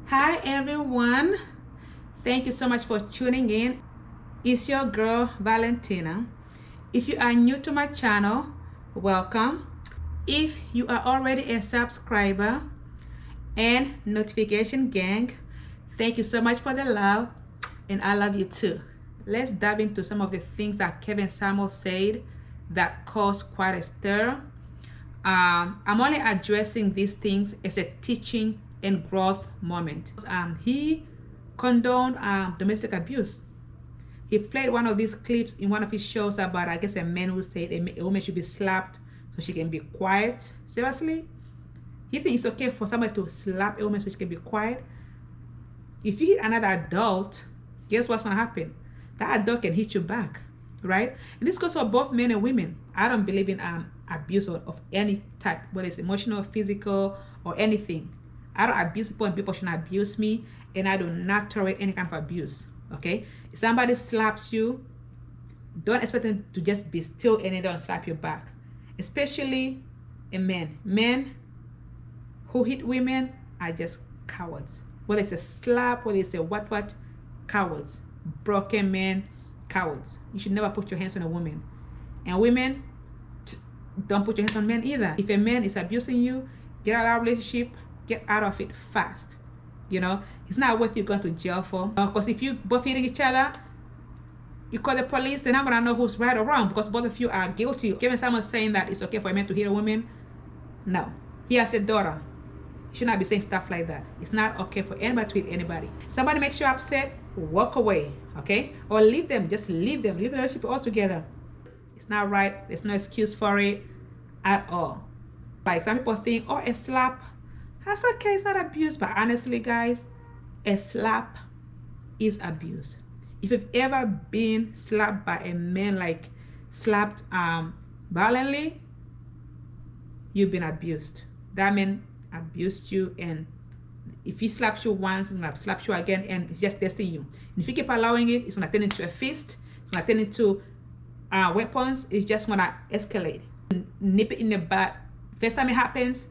Hi everyone, thank you so much for tuning in. It's your girl Valentina. If you are new to my channel, welcome. If you are already a subscriber and notification gang, thank you so much for the love, and I love you too. Let's dive into some of the things that Kevin Samuels said that caused quite a stir. I'm only addressing these things as a teaching and growth moment. He condoned domestic abuse. He played one of these clips in one of his shows about, I guess, a man who said a woman should be slapped so she can be quiet. Seriously? You think it's okay for somebody to slap a woman so she can be quiet? If you hit another adult, guess what's going to happen? That adult can hit you back, right? And this goes for both men and women. I don't believe in abuse of any type, whether it's emotional, physical, or anything. I don't abuse people and people shouldn't abuse me, and I do not tolerate any kind of abuse, okay? If somebody slaps you, don't expect them to just be still and they don't slap you back, especially a man. Men who hit women are just cowards. Whether it's a slap, whether it's a what, cowards. Broken men, cowards. You should never put your hands on a woman. And women, don't put your hands on men either. If a man is abusing you, get out of that relationship, get out of it fast. You know, it's not worth you going to jail for. Because if you both hitting each other, you call the police, they're not gonna know who's right or wrong because both of you are guilty. Kevin Samuels saying that it's okay for a man to hit a woman, no. He has a daughter. He should not be saying stuff like that. It's not okay for anybody to hit anybody. If somebody makes you upset, walk away, okay? Or leave them, just leave them. Leave the relationship altogether. It's not right. There's no excuse for it at all. Like some people think, oh, a slap, that's okay, it's not abuse. But honestly, guys, a slap is abuse. If you've ever been slapped by a man, like slapped violently, you've been abused. That man abused you, and if he slaps you once, he's gonna slap you again, and it's just testing you. And if you keep allowing it, it's gonna turn into a fist. It's gonna turn into weapons. It's just gonna escalate. Nip it in the butt. First time it happens,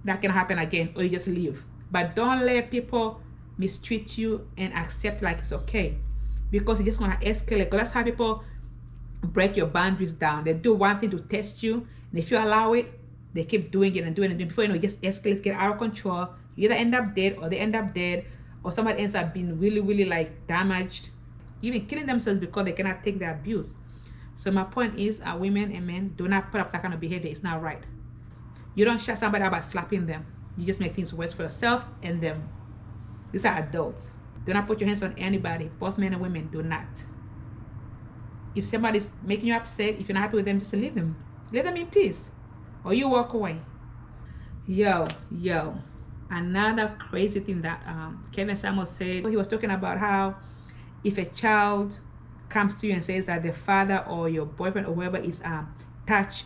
that can happen again, or you just leave. But don't let people mistreat you and accept like it's okay, because it's just gonna escalate. Because that's how people break your boundaries down. They do one thing to test you, and if you allow it, they keep doing it and doing it and doing it. Before you know, it just escalates, get out of control. You either end up dead, or they end up dead, or somebody ends up being really like damaged, even killing themselves because they cannot take the abuse. So my point is, women and men, do not put up that kind of behavior. It's not right. You don't shut somebody up by slapping them. You just make things worse for yourself and them. These are adults. Do not put your hands on anybody. Both men and women, do not. If somebody's making you upset, if you're not happy with them, just leave them. Leave them in peace, or you walk away. Yo, another crazy thing that Kevin Samuels said. He was talking about how if a child comes to you and says that the father or your boyfriend or whoever is touched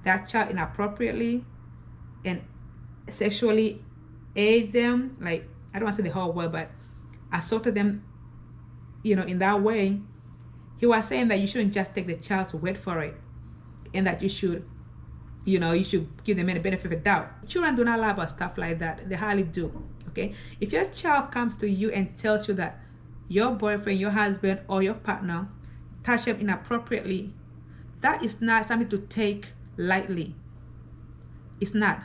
that child inappropriately and sexually aid them, like, I don't want to say the whole word, but assaulted them, you know, in that way, he was saying that you shouldn't just take the child's word for it, and that you should, you know, you should give them any benefit of the doubt. Children do not lie about stuff like that. They hardly do, okay? If your child comes to you and tells you that your boyfriend, your husband, or your partner touched them inappropriately, that is not something to take lightly. It's not.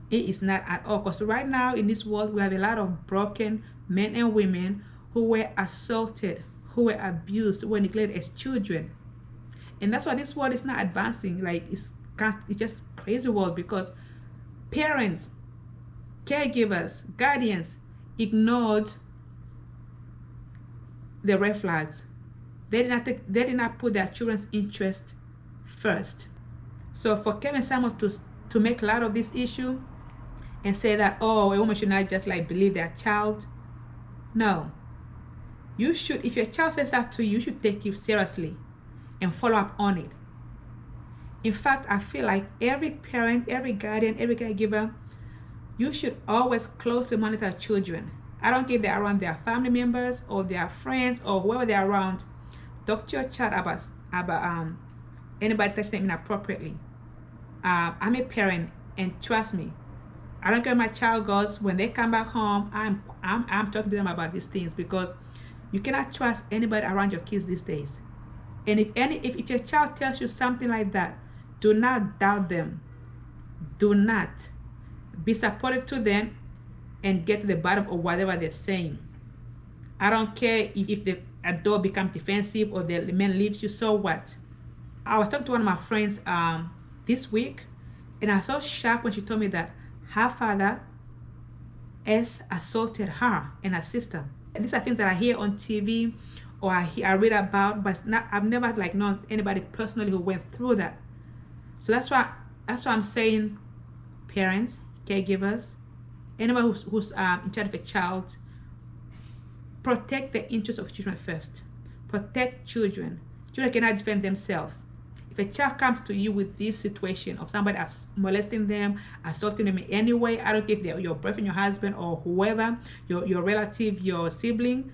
It is not at all. Because right now in this world, we have a lot of broken men and women who were assaulted, who were abused, who were neglected as children. And that's why this world is not advancing. Like, it's just crazy world, because parents, caregivers, guardians ignored the red flags. They did not put their children's interest first. So for Kevin Samuels to make light of this issue and say that, oh, a woman should not just like believe their child, no. You should, if your child says that to you, you should take it seriously and follow up on it. In fact, I feel like every parent, every guardian, every caregiver, you should always closely monitor children. I don't care if they're around their family members or their friends or whoever they're around. Talk to your child about anybody touching them inappropriately. I'm a parent, and trust me, I don't care where my child goes. When they come back home, I'm talking to them about these things, because you cannot trust anybody around your kids these days. And if your child tells you something like that, do not doubt them. Do not. Be supportive to them and get to the bottom of whatever they're saying. I don't care if the adult becomes defensive or the man leaves you, so what? I was talking to one of my friends this week, and I was so shocked when she told me that her father has assaulted her and her sister. And these are things that I hear on TV or I read about, but I've never known anybody personally who went through that. So that's why I'm saying, parents, caregivers, anyone who's in charge of a child, protect the interests of children first. Protect children. Children cannot defend themselves. If a child comes to you with this situation of somebody molesting them, assaulting them in any way, I don't care if they're your boyfriend, your husband, or whoever, your relative, your sibling,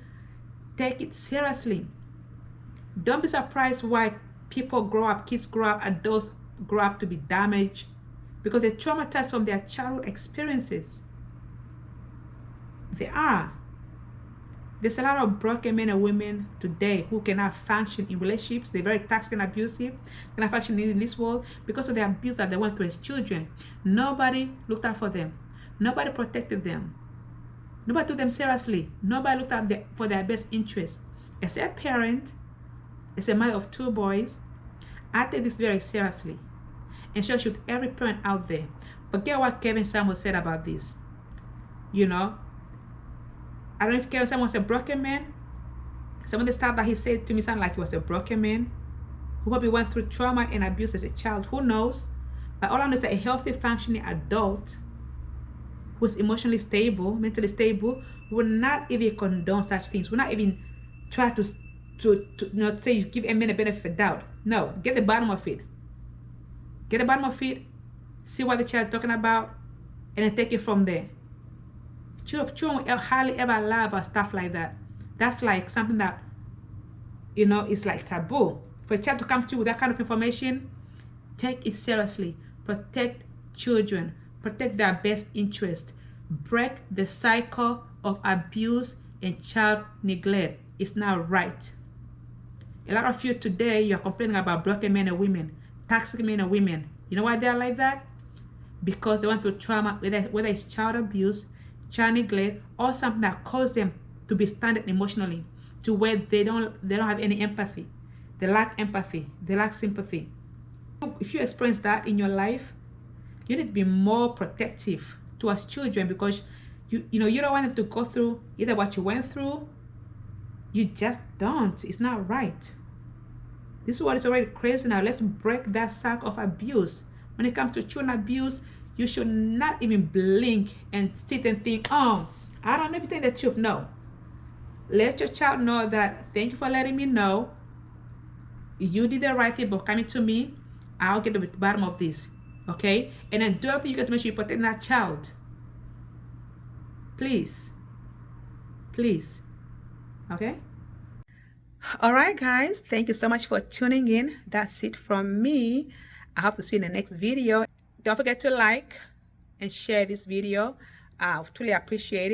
take it seriously. Don't be surprised why people grow up, kids grow up, adults grow up to be damaged, because they're traumatized from their childhood experiences. They are. There's a lot of broken men and women today who cannot function in relationships. They're very toxic and abusive, cannot function in this world because of the abuse that they went through as children. Nobody looked out for them. Nobody protected them. Nobody took them seriously. Nobody looked out for their best interest. As a parent, as a mother of 2 boys, I take this very seriously. And so should every parent out there. Forget what Kevin Samuel said about this. You know, I don't know if Kevin Samuel was a broken man. Some of the stuff that he said to me sounded like he was a broken man who probably went through trauma and abuse as a child. Who knows? But all I know is that a healthy, functioning adult who's emotionally stable, mentally stable, will not even condone such things. Will not even try to not say you give a man a benefit of doubt. No, get the bottom of it. Get the bottom of it. See what the child is talking about, and then take it from there. Children will hardly ever lie about stuff like that. That's like something that, is like taboo. For a child to come to you with that kind of information, take it seriously. Protect children. Protect their best interest. Break the cycle of abuse and child neglect. It's not right. A lot of you today, you're complaining about broken men and women, toxic men and women. You know why they're like that? Because they went through trauma, whether it's child abuse, child neglect, or something that caused them to be stunted emotionally, to where they don't have any empathy. They lack empathy. They lack sympathy. If you experience that in your life, you need to be more protective towards children, because you don't want them to go through either what you went through. You just don't. It's not right. This world is already crazy now. Let's break that cycle of abuse. When it comes to children abuse, you should not even blink and sit and think, oh, I don't know if you think the truth. No. Let your child know that, thank you for letting me know. You did the right thing by coming to me. I'll get to the bottom of this. Okay? And then do everything you can to make sure you protect that child. Please. Please. Okay? All right, guys. Thank you so much for tuning in. That's it from me. I hope to see you in the next video. Don't forget to like and share this video. I truly appreciate it.